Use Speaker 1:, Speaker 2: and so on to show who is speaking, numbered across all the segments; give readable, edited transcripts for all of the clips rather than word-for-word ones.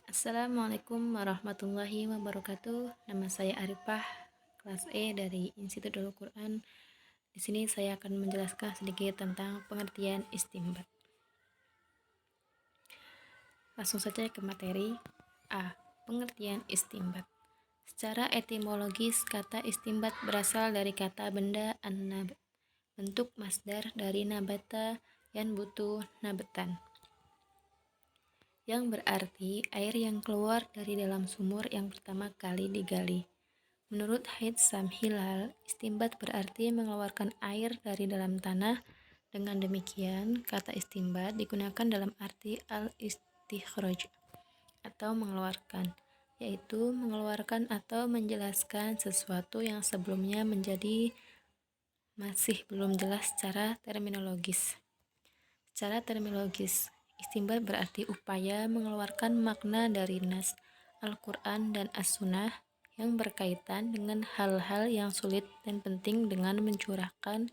Speaker 1: Assalamualaikum warahmatullahi wabarakatuh. Nama saya Arifah, kelas E dari Institut Darul Quran. Di sini saya akan menjelaskan sedikit tentang pengertian istinbat. Langsung saja ke materi. A. Pengertian istinbat. Secara etimologis, kata istinbat berasal dari kata benda an-nabat, bentuk masdar dari nabata yang butuh nabatan, yang berarti air yang keluar dari dalam sumur yang pertama kali digali. Menurut Haitsam Hilal, istimbat berarti mengeluarkan air dari dalam tanah. Dengan demikian, kata istimbat digunakan dalam arti al-istikhraj atau mengeluarkan, yaitu mengeluarkan atau menjelaskan sesuatu yang sebelumnya masih belum jelas secara terminologis. Secara terminologis, istimbat berarti upaya mengeluarkan makna dari nas, Al-Quran dan As-Sunnah yang berkaitan dengan hal-hal yang sulit dan penting dengan mencurahkan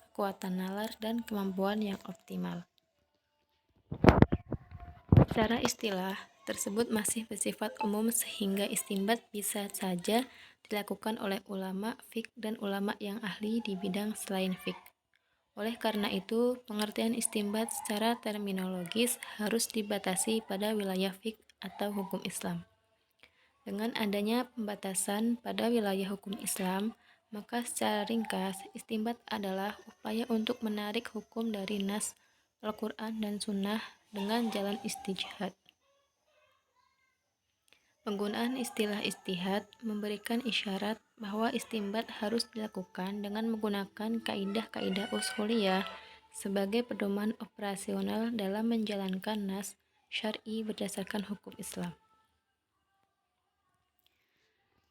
Speaker 1: kekuatan nalar dan kemampuan yang optimal. Secara istilah tersebut masih bersifat umum sehingga istinbat bisa saja dilakukan oleh ulama fiqh dan ulama yang ahli di bidang selain fiqh. Oleh karena itu, pengertian istinbat secara terminologis harus dibatasi pada wilayah fiqh atau hukum Islam. Dengan adanya pembatasan pada wilayah hukum Islam, maka secara ringkas, istinbat adalah upaya untuk menarik hukum dari nas Al-Quran dan Sunnah dengan jalan istijhad. Penggunaan istilah ijtihad memberikan isyarat bahwa istinbat harus dilakukan dengan menggunakan kaidah-kaidah ushuliyah sebagai pedoman operasional dalam menjalankan nas syar'i berdasarkan hukum Islam.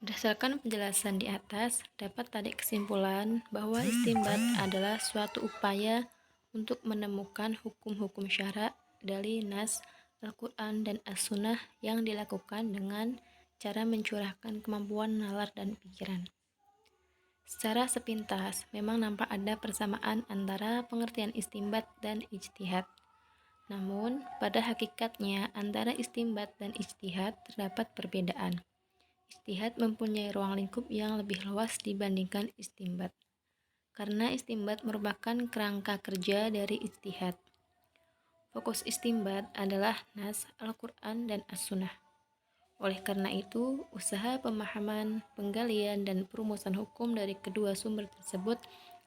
Speaker 1: Berdasarkan penjelasan di atas, dapat tarik kesimpulan bahwa istinbat adalah suatu upaya untuk menemukan hukum-hukum syara' dari nas Al-Quran dan As-Sunnah yang dilakukan dengan cara mencurahkan kemampuan nalar dan pikiran. Secara sepintas, memang nampak ada persamaan antara pengertian istinbat dan ijtihad. Namun, pada hakikatnya antara istinbat dan ijtihad terdapat perbedaan. Ijtihad mempunyai ruang lingkup yang lebih luas dibandingkan istinbat, karena istinbat merupakan kerangka kerja dari ijtihad. Fokus istinbat adalah nas Al-Quran dan As-Sunnah. Oleh karena itu, usaha pemahaman, penggalian, dan perumusan hukum dari kedua sumber tersebut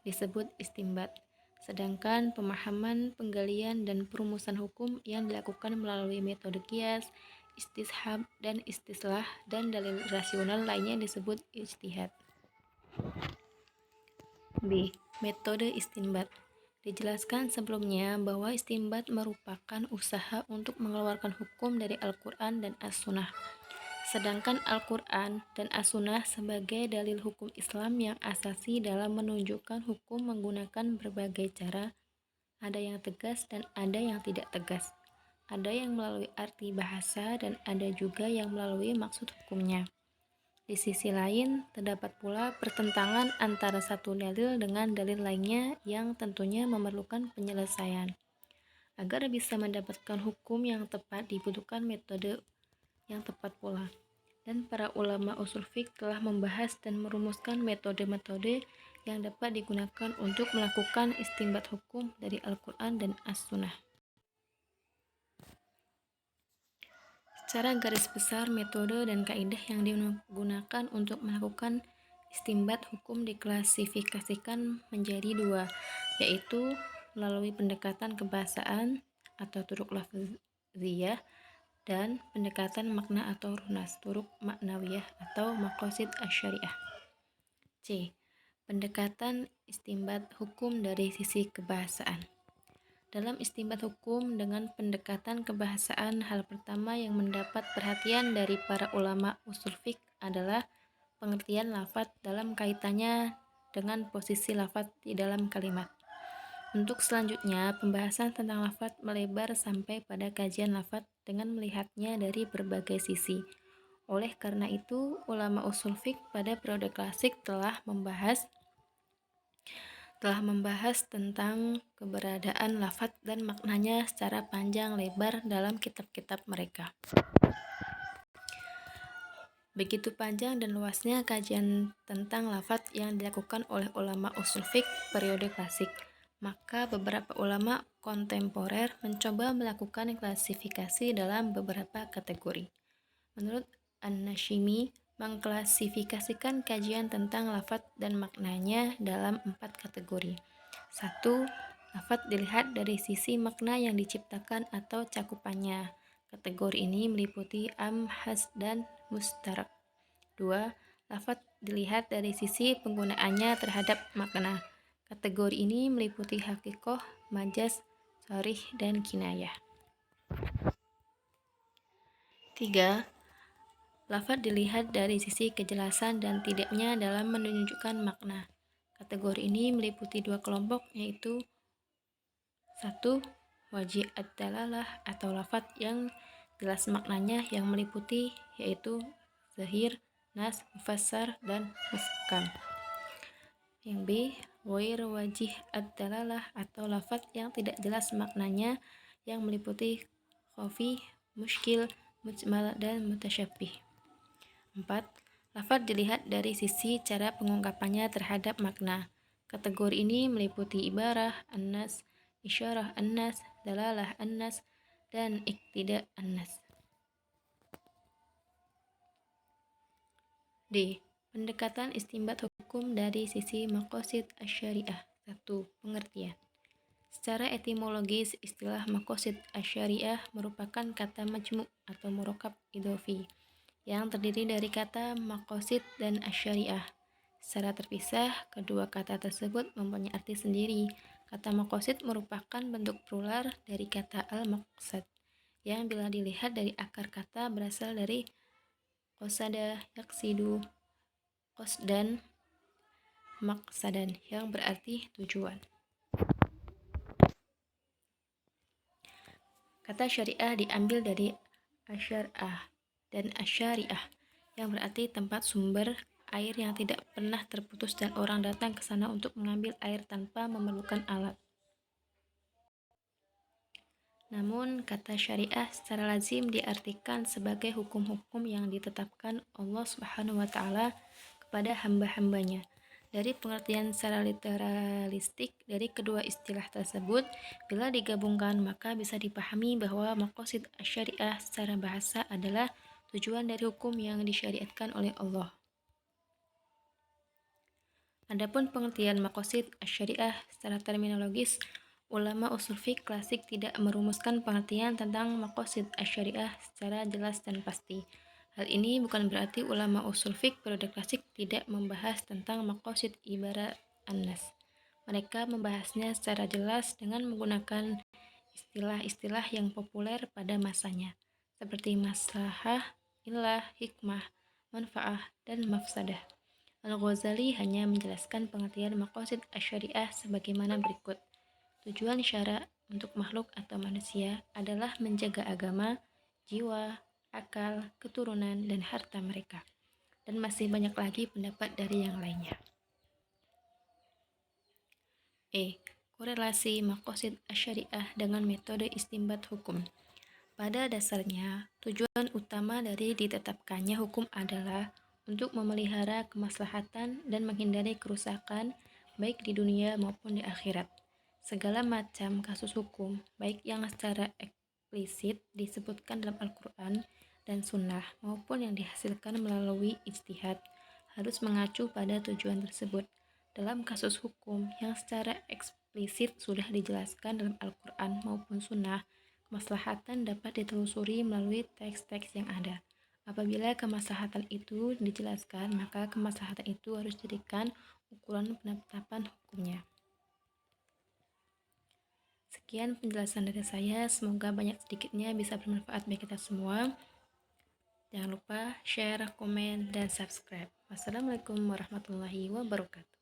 Speaker 1: disebut istinbat. Sedangkan pemahaman, penggalian, dan perumusan hukum yang dilakukan melalui metode qiyas, istishab, dan istislah, dan dalil rasional lainnya disebut ijtihad. B. Metode istinbat. Dijelaskan sebelumnya bahwa istinbat merupakan usaha untuk mengeluarkan hukum dari Al-Quran dan As-Sunnah. Sedangkan Al-Quran dan As-Sunnah sebagai dalil hukum Islam yang asasi dalam menunjukkan hukum menggunakan berbagai cara, ada yang tegas dan ada yang tidak tegas. Ada yang melalui arti bahasa dan ada juga yang melalui maksud hukumnya. Di sisi lain, terdapat pula pertentangan antara satu dalil dengan dalil lainnya yang tentunya memerlukan penyelesaian. Agar bisa mendapatkan hukum yang tepat dibutuhkan metode yang tepat pula. Dan para ulama usul fiqh telah membahas dan merumuskan metode-metode yang dapat digunakan untuk melakukan istinbat hukum dari Al-Quran dan As-Sunnah. Secara garis besar, metode dan kaidah yang digunakan untuk melakukan istinbat hukum diklasifikasikan menjadi dua, yaitu melalui pendekatan kebahasaan atau turuk lafziyah dan pendekatan makna atau runas turuk maknawiyah atau maqasid asy-syariah. C. Pendekatan istinbat hukum dari sisi kebahasaan. Dalam istinbat hukum dengan pendekatan kebahasaan, hal pertama yang mendapat perhatian dari para ulama usul fiqh adalah pengertian lafadz dalam kaitannya dengan posisi lafadz di dalam kalimat. Untuk selanjutnya, pembahasan tentang lafadz melebar sampai pada kajian lafadz dengan melihatnya dari berbagai sisi. Oleh karena itu, ulama usul fiqh pada periode klasik telah membahas tentang keberadaan lafadz dan maknanya secara panjang lebar dalam kitab-kitab mereka. Begitu panjang dan luasnya kajian tentang lafadz yang dilakukan oleh ulama usul fiqh periode klasik, maka beberapa ulama kontemporer mencoba melakukan klasifikasi dalam beberapa kategori. Menurut An-Nashimi, mengklasifikasikan kajian tentang lafadz dan maknanya dalam 4 kategori. 1. Lafadz dilihat dari sisi makna yang diciptakan atau cakupannya. Kategori ini meliputi am, khas, dan mustarak. 2. Lafadz dilihat dari sisi penggunaannya terhadap makna. Kategori ini meliputi hakikoh, majaz, sharih, dan kinayah. 3. Lafadz dilihat dari sisi kejelasan dan tidaknya dalam menunjukkan makna. Kategori ini meliputi 2 kelompok, yaitu 1. Wajih ad-dalalah atau lafadz yang jelas maknanya yang meliputi yaitu zahir, nas, mufassar, dan muhkam. Yang B. Ghair wajih ad-dalalah atau lafadz yang tidak jelas maknanya yang meliputi khafi, muskil, mujmal, dan mutasyabbih. 4. Lafadz dilihat dari sisi cara pengungkapannya terhadap makna. Kategori ini meliputi ibarah, an-nas, isyarah an-nas, dalalah an-nas, dan iktida an-nas. D. Pendekatan istinbat hukum dari sisi maqasid asy-syariah. 1. Pengertian. Secara etimologis, istilah maqasid asy-syariah merupakan kata majmu' atau murakkab idhofi yang terdiri dari kata maqasid dan asy-syariah. Secara terpisah, kedua kata tersebut mempunyai arti sendiri. Kata maqasid merupakan bentuk plural dari kata al-maqsad, yang bila dilihat dari akar kata berasal dari qasada, yaqsidu, qasdan, maqsadan, yang berarti tujuan. Kata syariah diambil dari asyar'ah dan asyariah, yang berarti tempat sumber air yang tidak pernah terputus dan orang datang ke sana untuk mengambil air tanpa memerlukan alat. Namun, kata syariah secara lazim diartikan sebagai hukum-hukum yang ditetapkan Allah Subhanahu wa Ta'ala kepada hamba-hambanya. Dari pengertian secara literalistik dari kedua istilah tersebut, bila digabungkan maka bisa dipahami bahwa maqasid asy-syariah secara bahasa adalah tujuan dari hukum yang disyariatkan oleh Allah. Adapun pengertian maqasid asy-syariah secara terminologis, ulama usul fiqh klasik tidak merumuskan pengertian tentang maqasid asy-syariah secara jelas dan pasti. Hal ini bukan berarti ulama usul fiqh periode klasik tidak membahas tentang maqasid ibarat an-nas. Mereka membahasnya secara jelas dengan menggunakan istilah-istilah yang populer pada masanya, seperti maslahah, illah, hikmah, manfaah, dan mafsadah. Al-Ghazali hanya menjelaskan pengertian maqasid asy-syariah sebagaimana berikut. Tujuan syara untuk makhluk atau manusia adalah menjaga agama, jiwa, akal, keturunan, dan harta mereka. Dan masih banyak lagi pendapat dari yang lainnya. E. Korelasi maqasid asy-syariah dengan metode istinbat hukum. Pada dasarnya, tujuan utama dari ditetapkannya hukum adalah untuk memelihara kemaslahatan dan menghindari kerusakan baik di dunia maupun di akhirat. Segala macam kasus hukum, baik yang secara eksplisit disebutkan dalam Al-Quran dan Sunnah maupun yang dihasilkan melalui ijtihad, harus mengacu pada tujuan tersebut. Dalam kasus hukum yang secara eksplisit sudah dijelaskan dalam Al-Quran maupun Sunnah, kemaslahatan dapat ditelusuri melalui teks-teks yang ada. Apabila kemaslahatan itu dijelaskan, maka kemaslahatan itu harus dijadikan ukuran penetapan hukumnya. Sekian penjelasan dari saya, semoga banyak sedikitnya bisa bermanfaat bagi kita semua. Jangan lupa share, komen, dan subscribe. Wassalamualaikum warahmatullahi wabarakatuh.